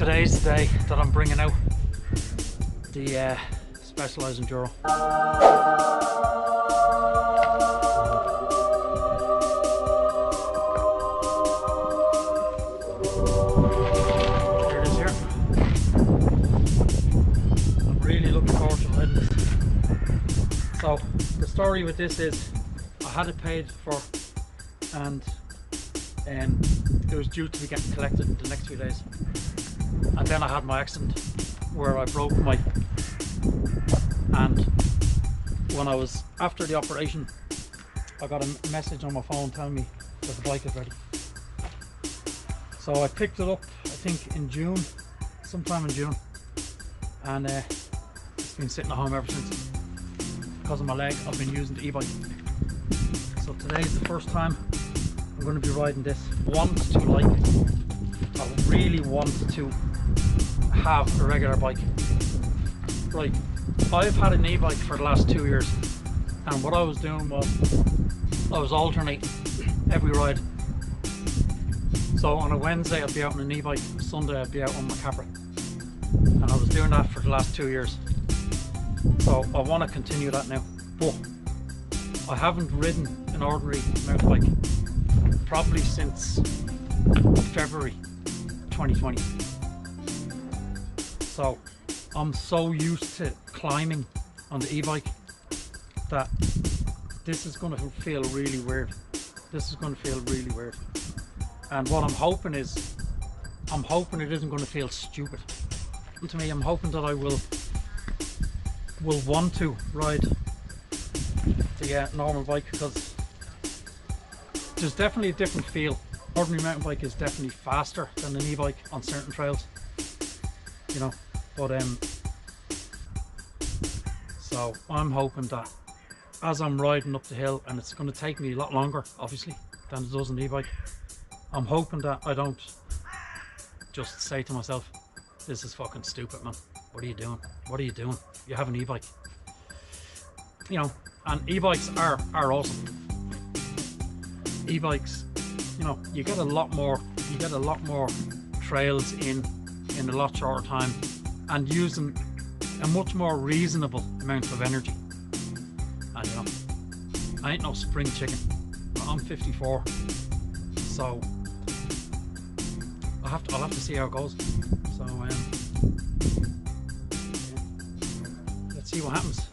Today's the day that I'm bringing out the Specialized Enduro. There it is here. I'm really looking forward to riding this. So the story with this is I had it paid for and it was due to be getting collected in the next few days. And then I had my accident where I broke my, and when I was after the operation, I got a message on my phone telling me that the bike is ready. So I picked it up, I think in June, sometime in June, and it's been sitting at home ever since. Because of my leg, I've been using the e-bike. So today is the first time I'm going to be riding this. I wanted to like it. I really wanted to have a regular bike. Right, I've had an e-bike for the last 2 years, and what I was doing was I was alternating every ride. So on a Wednesday I'd be out on an e-bike, Sunday I'd be out on my Capra, and I was doing that for the last 2 years. So I want to continue that now, but I haven't ridden an ordinary mountain bike probably since February 2020. So I'm so used to climbing on the e-bike that this is going to feel really weird. This is going to feel really weird. And what I'm hoping is, I'm hoping it isn't going to feel stupid. And to me, I'm hoping that I will want to ride the normal bike, because there's definitely a different feel. Ordinary mountain bike is definitely faster than an e-bike on certain trails, you know, but so I'm hoping that as I'm riding up the hill, and it's going to take me a lot longer obviously than it does an e-bike, I'm hoping that I don't just say to myself, this is fucking stupid, man, what are you doing, what are you doing, you have an e-bike, you know. And e-bikes are awesome. E-bikes, you know, you get a lot more trails in a lot shorter time, and using a much more reasonable amount of energy. And you know, I ain't no spring chicken. I'm 54, so I'll have to see how it goes. So let's see what happens.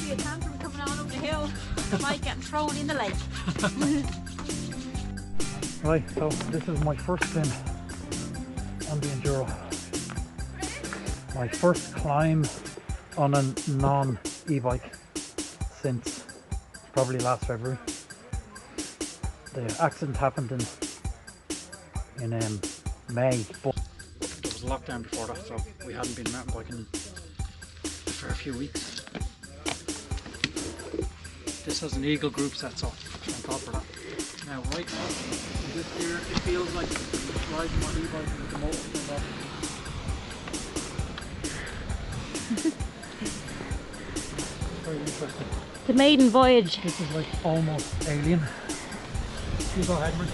A tantrum coming on up the hill, the bike getting thrown in the lake. Right, so this is my first spin on the Enduro. My first climb on a non-e-bike since probably last February. The accident happened in May, but there was a lockdown before that, so we hadn't been mountain biking for a few weeks. This has an Eagle group set, so thank God for that. Now right now, this here, it feels like riding my e-bike with the motor turned off. Very interesting. The maiden voyage. This is like almost alien. You go ahead, man.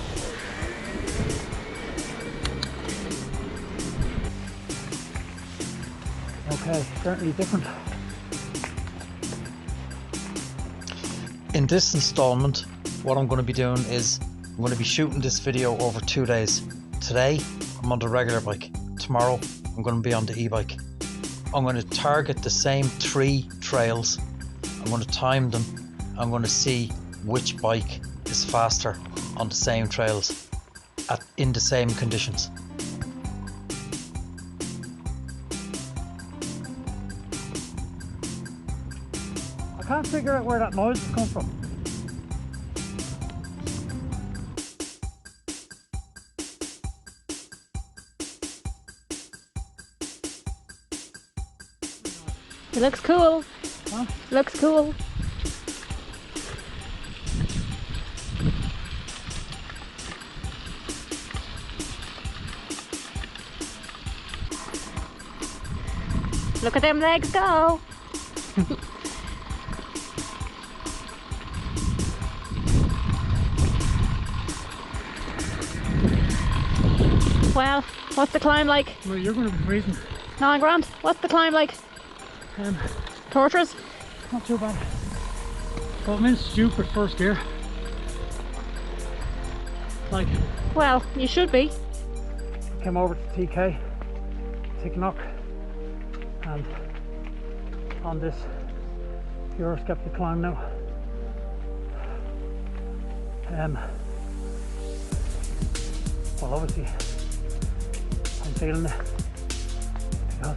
Okay, certainly different. In this installment, what I'm going to be doing is I'm going to be shooting this video over 2 days. Today I'm on the regular bike. Tomorrow I'm going to be on the e-bike. I'm going to target the same 3 trails. I'm going to time them. I'm going to see which bike is faster on the same trails in the same conditions. I can't figure out where that noise has come from. It looks cool. Huh? Looks cool. Look at them legs go. Well, what's the climb like? Well, you're going to be freezing. 9 grand. What's the climb like? Torturous? Not too bad. But I'm in stupid first gear. Like, Well, you should be. came over to TK, Ticknock, and on this Eurosceptic climb now. Well, obviously I'm feeling it because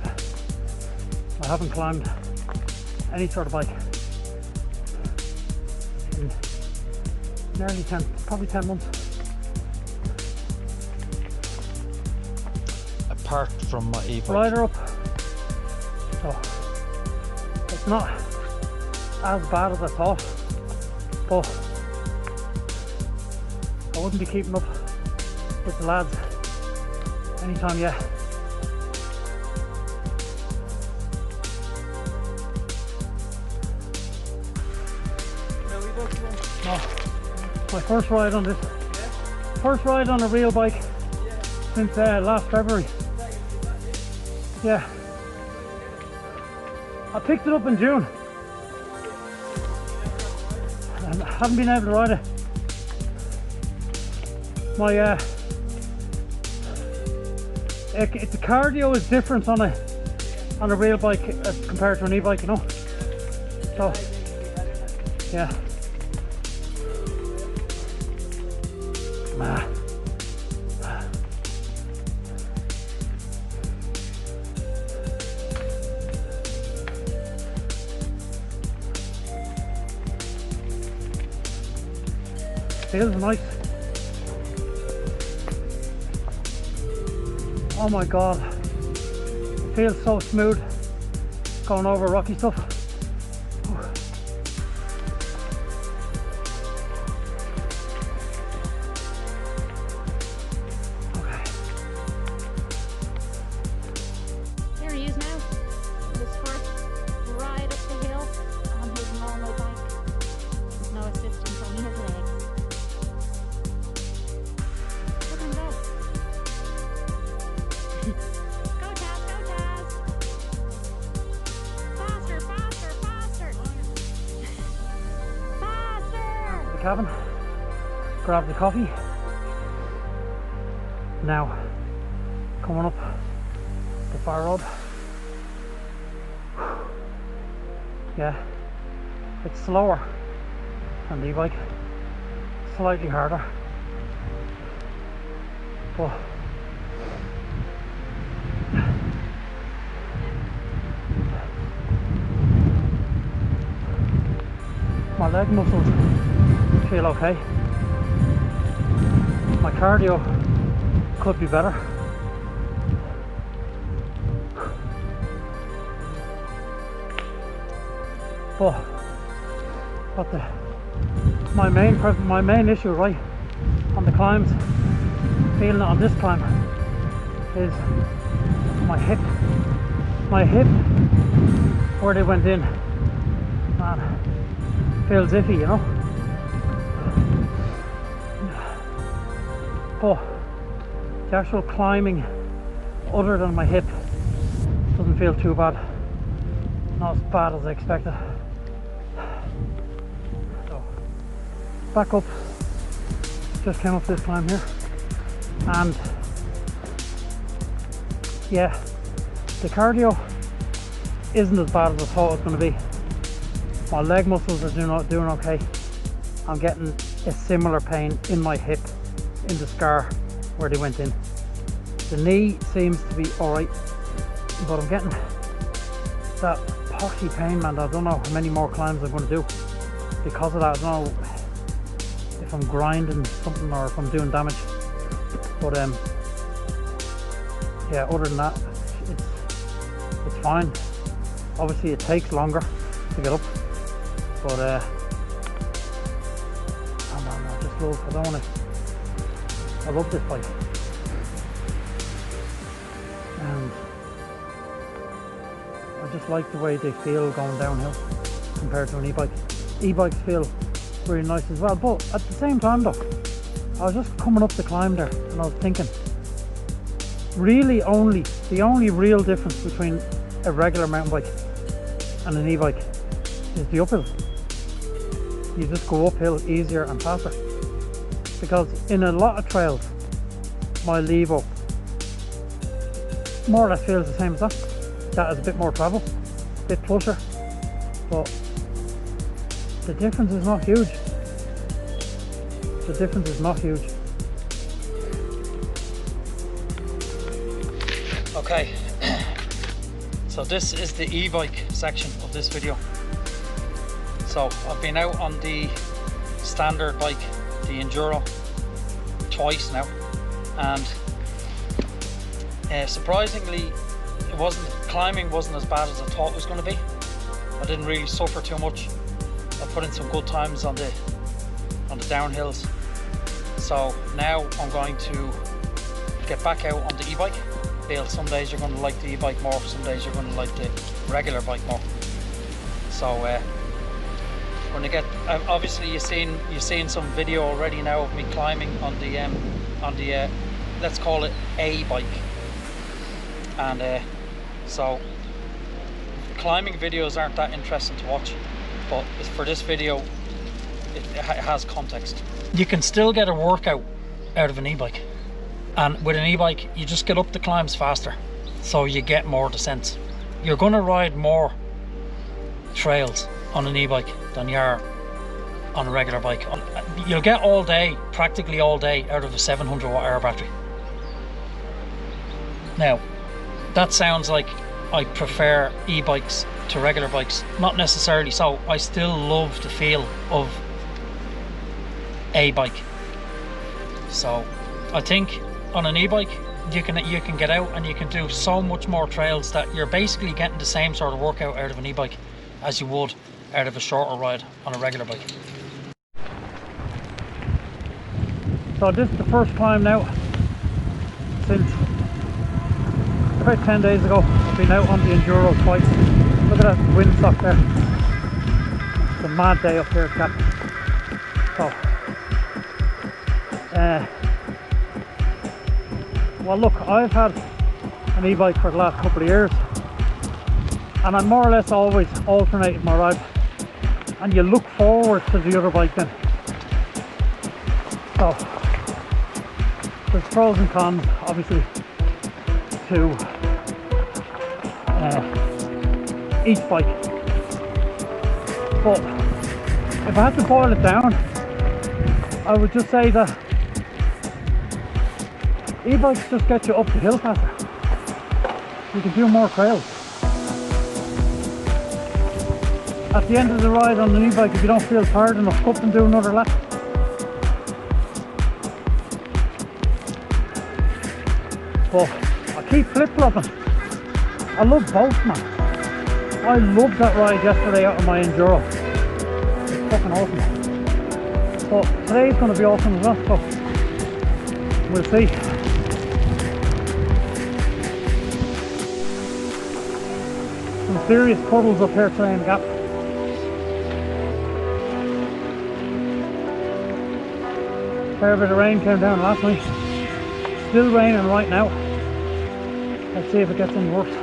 I haven't climbed any sort of bike in nearly 10, probably 10 months. Apart from my e-bike. Rider up, so it's not as bad as I thought, but I wouldn't be keeping up with the lads anytime yet. No, my first ride on this, first ride on a real bike since last February. Yeah, I picked it up in June and I haven't been able to ride it. My the cardio is different on a real bike as compared to an e-bike, you know. So yeah. Feels nice. Oh my god, it feels so smooth going over rocky stuff. Okay. There he is now. His first ride up the hill on his normal bike. There's no assistance, only his legs. Look at him go. Go Taz, go Taz! Faster, faster, faster! Faster! The cabin, grab the coffee. Now coming up the fire road. Yeah, it's slower than the e-bike, slightly harder, but my leg muscles feel okay. My cardio could be better. But my main issue right on the climbs, feeling it on this climb, is my hip. My hip, where they went in, man, feels iffy, you know. But the actual climbing, other than my hip, doesn't feel too bad. Not as bad as I expected. So, back up. Just came up this climb here, and yeah, the cardio isn't as bad as I thought it was going to be. My leg muscles are doing okay. I'm getting a similar pain in my hip, in the scar where they went in. The knee seems to be alright, but I'm getting that poxy pain, man. I don't know how many more climbs I'm going to do because of that. I don't know if I'm grinding something or if I'm doing damage, but yeah, other than that, it's fine. Obviously it takes longer to get up, but I just love, I love this bike, and I just like the way they feel going downhill compared to an e-bike. E-bikes feel really nice as well, but at the same time though, I was just coming up the climb there and I was thinking, really the only real difference between a regular mountain bike and an e-bike is the uphill. You just go uphill easier and faster, because in a lot of trails my Levo more or less feels the same as that. That is a bit more travel, a bit plusher, but the difference is not huge. The difference is not huge. Okay, so this is the e-bike section of this video. So I've been out on the standard bike, the Enduro, twice now, and surprisingly climbing wasn't as bad as I thought it was going to be. I didn't really suffer too much. I put in some good times on the downhills. So now I'm going to get back out on the e-bike. Some days you're going to like the e-bike more, some days you're going to like the regular bike more. So when you get, obviously you've seen some video already now of me climbing on the let's call it a bike, and so climbing videos aren't that interesting to watch, but for this video it has context. You can still get a workout out of an e-bike, and with an e-bike you just get up the climbs faster, so you get more descents. You're going to ride more trails on an e-bike than you are on a regular bike. You'll get all day, practically all day, out of a 700 watt hour battery. Now that sounds like I prefer e-bikes to regular bikes. Not necessarily so. I still love the feel of a bike. So I think on an e-bike you can get out and you can do so much more trails that you're basically getting the same sort of workout out of an e-bike as you would out of a shorter ride on a regular bike. So this is the first time now since about 10 days ago I've been out on the Enduro twice. Look at that windsock there. It's a mad day up here at Cap. So well, look, I've had an e-bike for the last couple of years, and I more or less always alternated my ride, and you look forward to the other bike then. So there's pros and cons obviously to each bike, but if I had to boil it down, I would just say that e-bikes just get you up the hill faster. You can do more trails. At the end of the ride on an e-bike, if you don't feel tired enough, go up and do another lap. But I keep flip-flopping. I love both, man. I loved that ride yesterday out on my Enduro. It's fucking awesome. But today's going to be awesome as well, so we'll see. Some serious puddles up here today in the Gap. Fair bit of rain came down last night. Still raining right now. Let's see if it gets any worse.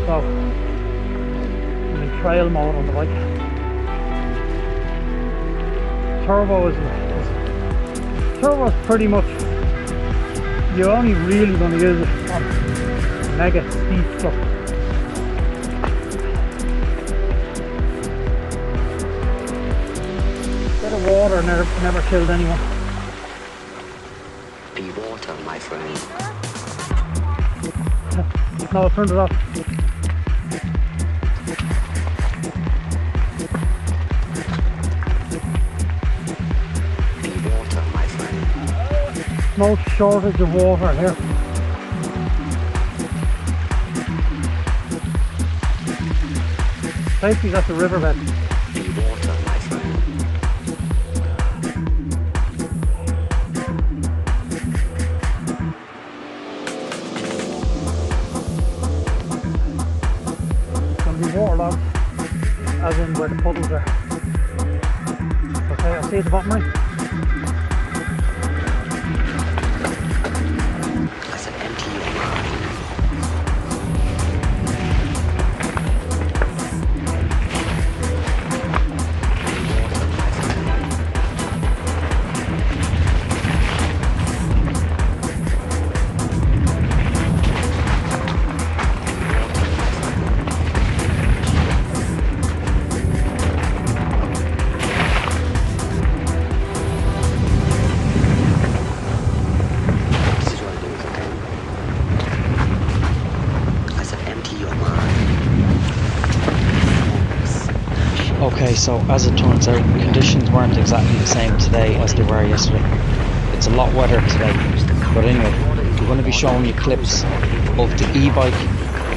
So I'm in trail mode on the bike. Turbo is pretty much, you're only really going to use it on mega steep stuff. Bit of water never killed anyone. Be water, my friend. No, I turned it off. Be water, my friend. No shortage of water here. Safety's at the riverbed. Be water, my friend. It's going to be waterlogged, as in where the puddles are. Okay, I'll see you at the bottom right. so as it turns out, conditions weren't exactly the same today as they were yesterday. It's a lot wetter today, but anyway, we're going to be showing you clips of the e-bike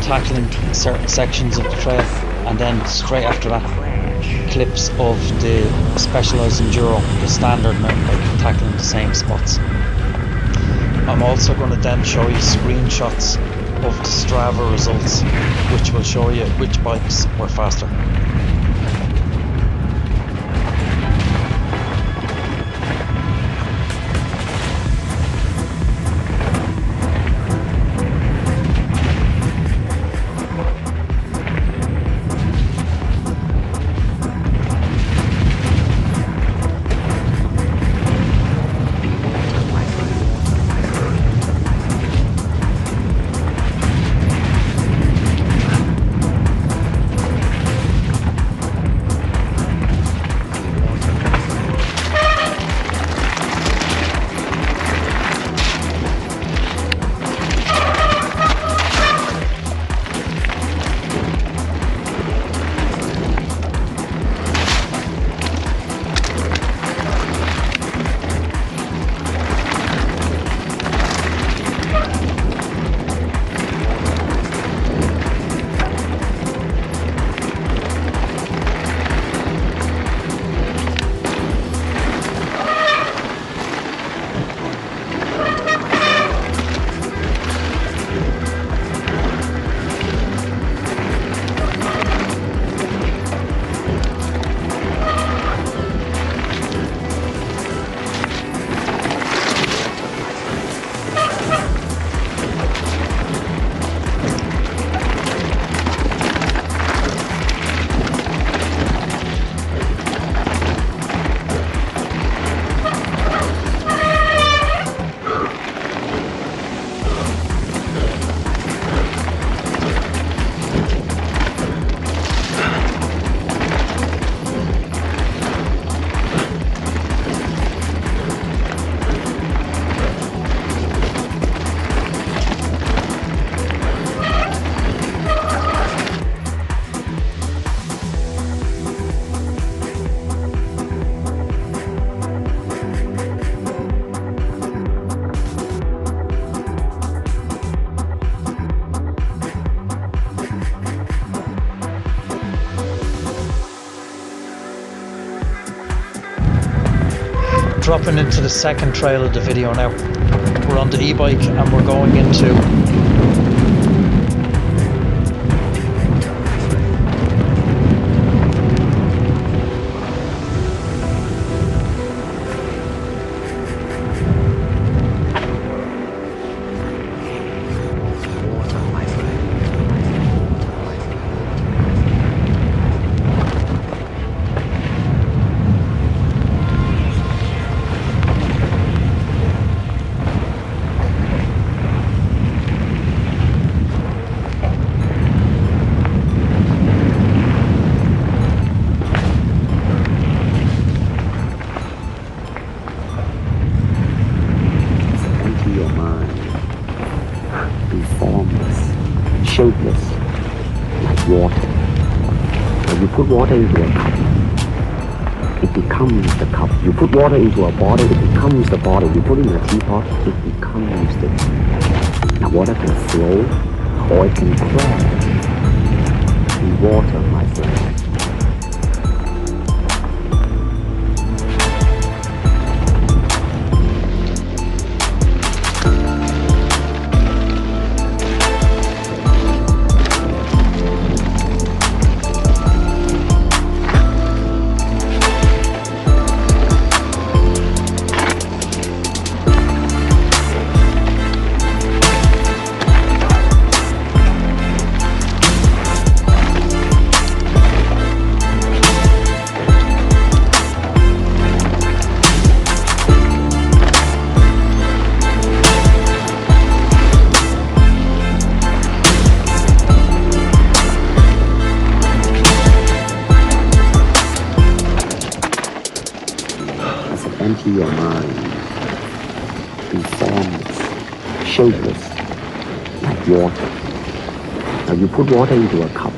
tackling certain sections of the trail, and then straight after that, clips of the Specialized Enduro, the standard mountain bike, tackling the same spots. I'm also going to then show you screenshots of the Strava results, which will show you which bikes were faster. Dropping into the second trail of the video now. We're on the e-bike and we're going into shapeless, like water. When you put water into a cup, it becomes the cup. You put water into a bottle, it becomes the bottle. You put it in a teapot, it becomes the tea. Now water can flow, or it can crash. In water, my friend. Empty your mind. Be formless, shapeless, like water. Now you put water into a cup.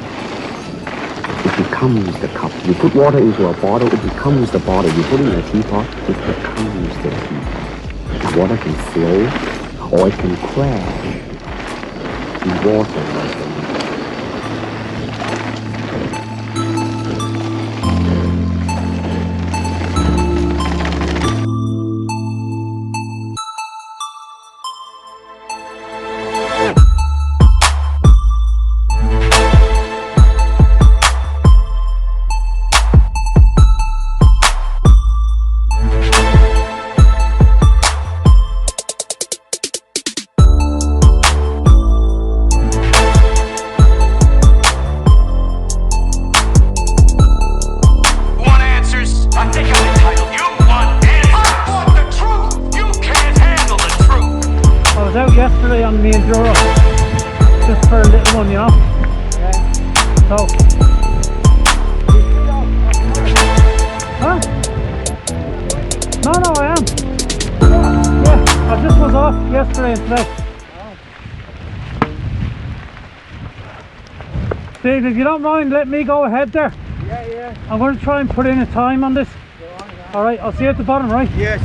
it becomes the cup. You put water into a bottle, it becomes the bottle. You put it in a teapot, it becomes the tea. The water can flow or it can crash in water. Yesterday on the enduro, just for a little one, you know. So, huh? No, I am. Yeah, I just was off yesterday and today. Steve, if you don't mind, let me go ahead there. Yeah. I'm going to try and put in a time on this. All right, I'll see you at the bottom, right? Yes.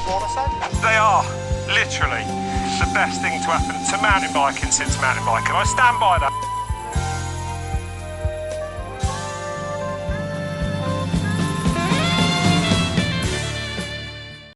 They are literally the best thing to happen to mountain biking since mountain biking. I stand by that.